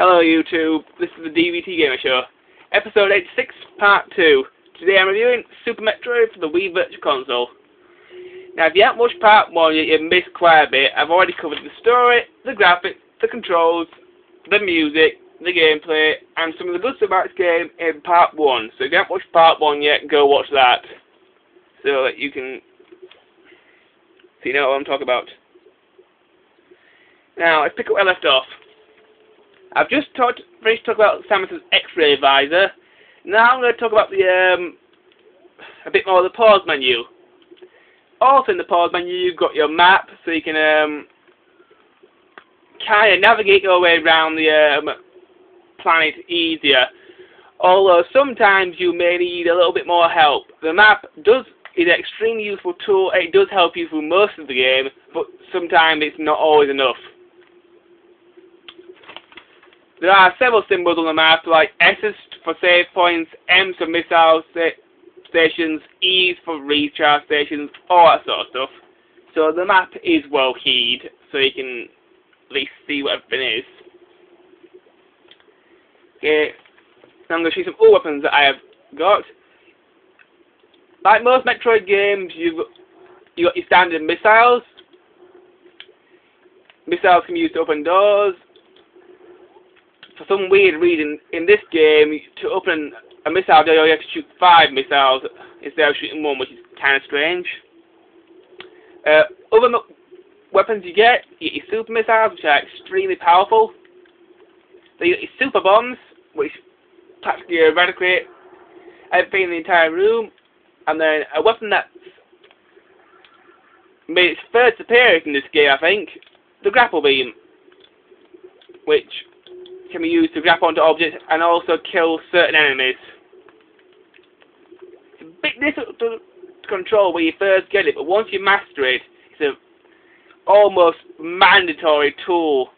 Hello YouTube, this is the DVT Gamer Show, episode 86, part 2. Today I'm reviewing Super Metroid for the Wii Virtual Console. Now if you haven't watched part 1 yet, you've missed quite a bit. I've already covered the story, the graphics, the controls, the music, the gameplay, and some of the good stuff about this game in part 1. So if you haven't watched part 1 yet, go watch that. So that you know what I'm talking about. Now, let's pick up where I left off. I've just finished talking about Samus's X-ray visor. Now I'm going to talk about the a bit more of the pause menu. Also in the pause menu you've got your map, so you can kind of navigate your way around the planet easier. Although sometimes you may need a little bit more help. The map is an extremely useful tool. It does help you through most of the game, but sometimes it's not always enough. There are several symbols on the map, like S's for save points, M's for missile stations, E's for recharge stations, all that sort of stuff. So the map is well keyed, so you can at least see what everything is. Okay, now I'm going to show you some other weapons that I have got. Like most Metroid games, you got your standard missiles. Missiles can be used to open doors. For some weird reason, in this game, to open a missile door, you have to shoot 5 missiles instead of shooting 1, which is kind of strange. Other weapons you get your super missiles, which are extremely powerful. Then you get your super bombs, which practically eradicate everything in the entire room. And then a weapon that's made its first appearance in this game, I think, the grapple beam, which can be used to grab onto objects and also kill certain enemies. It's a bit difficult to control when you first get it, but once you master it, it's an almost mandatory tool.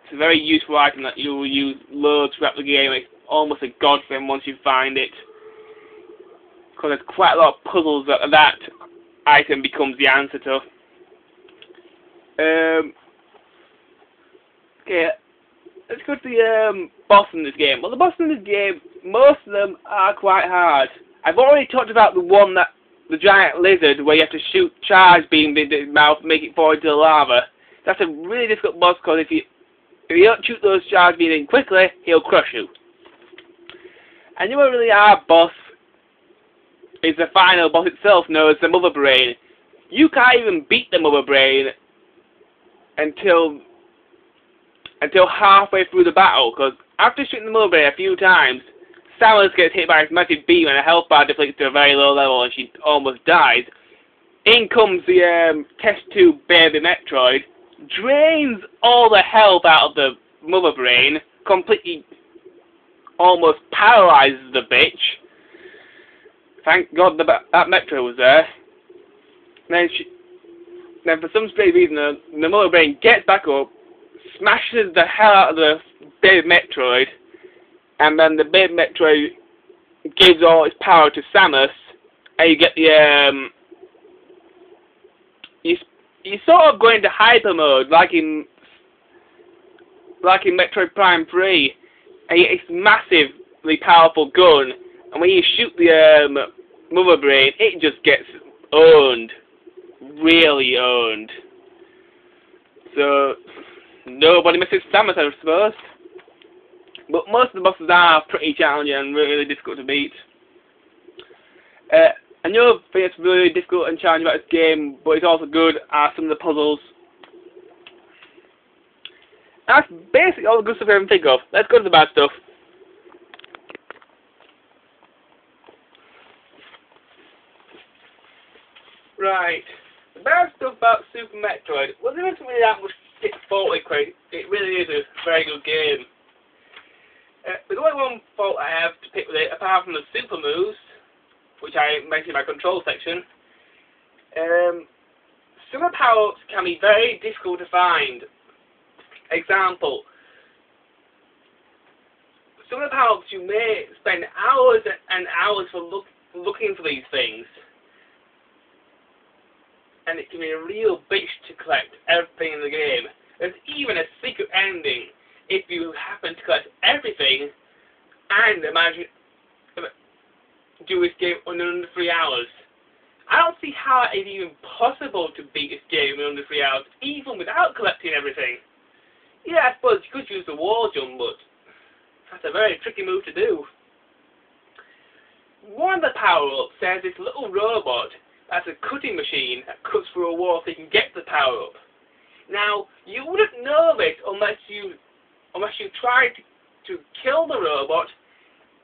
It's a very useful item that you will use loads throughout the game. It's almost a godsend once you find it, because there's quite a lot of puzzles that item becomes the answer to. Okay, let's go to the boss in this game. Well, the boss in this game, most of them are quite hard. I've already talked about the one the giant lizard, where you have to shoot charge beams into his mouth and make it fall into the lava. That's a really difficult boss, because if you don't shoot those charge beams in quickly, he'll crush you. And the other really hard boss is the final boss itself, known as the Mother Brain. You can't even beat the Mother Brain until halfway through the battle, because after shooting the Mother Brain a few times, Samus gets hit by a massive beam and her health bar deflates to a very low level and she almost dies. In comes the Test Tube Baby Metroid, drains all the health out of the Mother Brain, completely almost paralyzes the bitch. Thank God that Metroid was there. Then for some strange reason the Mother Brain gets back up, smashes the hell out of the Baby Metroid, and then the Baby Metroid gives all its power to Samus, and you get the you sort of go into hyper mode, like in Metroid Prime 3, and you get this massively powerful gun, and when you shoot the Mother Brain, it just gets owned, really owned. So nobody misses Samus, I suppose. But most of the bosses are pretty challenging and really difficult to beat. Another thing that's really difficult and challenging about this game, but it's also good, are some of the puzzles. That's basically all the good stuff I can think of. Let's go to the bad stuff. Right. The bad stuff about Super Metroid, well, there isn't really that much fault with it. It really is a very good game. There's only one fault I have to pick with it, apart from the super moves, which I mentioned in my control section. Some of the power-ups can be very difficult to find. Example, some of the power-ups you may spend hours and hours for looking for these things. And it can be a real bitch to collect everything in the game. There's even a secret ending if you happen to collect everything and imagine do this game under 3 hours. I don't see how it's even possible to beat this game in under 3 hours, even without collecting everything. Yeah, I suppose you could use the wall jump, but that's a very tricky move to do. One of the power-ups says this little robot that's a cutting machine that cuts through a wall so you can get the power-up. Now, you wouldn't know this unless you tried to kill the robot,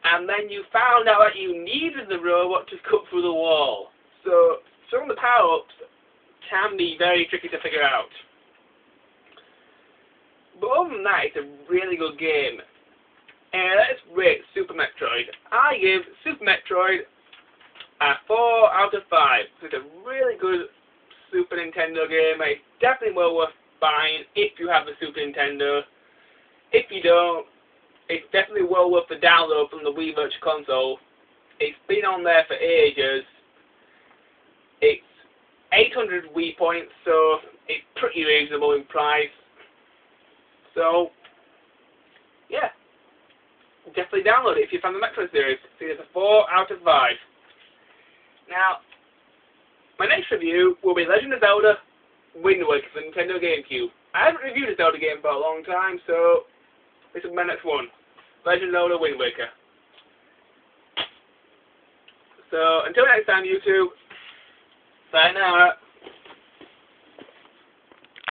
and then you found out that you needed the robot to cut through the wall. So, some of the power-ups can be very tricky to figure out. But other than that, it's a really good game. And let's rate Super Metroid. I give Super Metroid a 4 out of 5. It's a really good Super Nintendo game. It's definitely well worth buying if you have a Super Nintendo. If you don't, it's definitely well worth the download from the Wii Virtual Console. It's been on there for ages. It's 800 Wii points, so it's pretty reasonable in price. So, yeah. Definitely download it if you found the Metroid series. See, it's a 4 out of 5. Now, my next review will be Legend of Zelda Wind Waker for Nintendo GameCube. I haven't reviewed a Zelda game for a long time, so this is my next one. Legend of Zelda Wind Waker. So, until next time, YouTube, sayonara.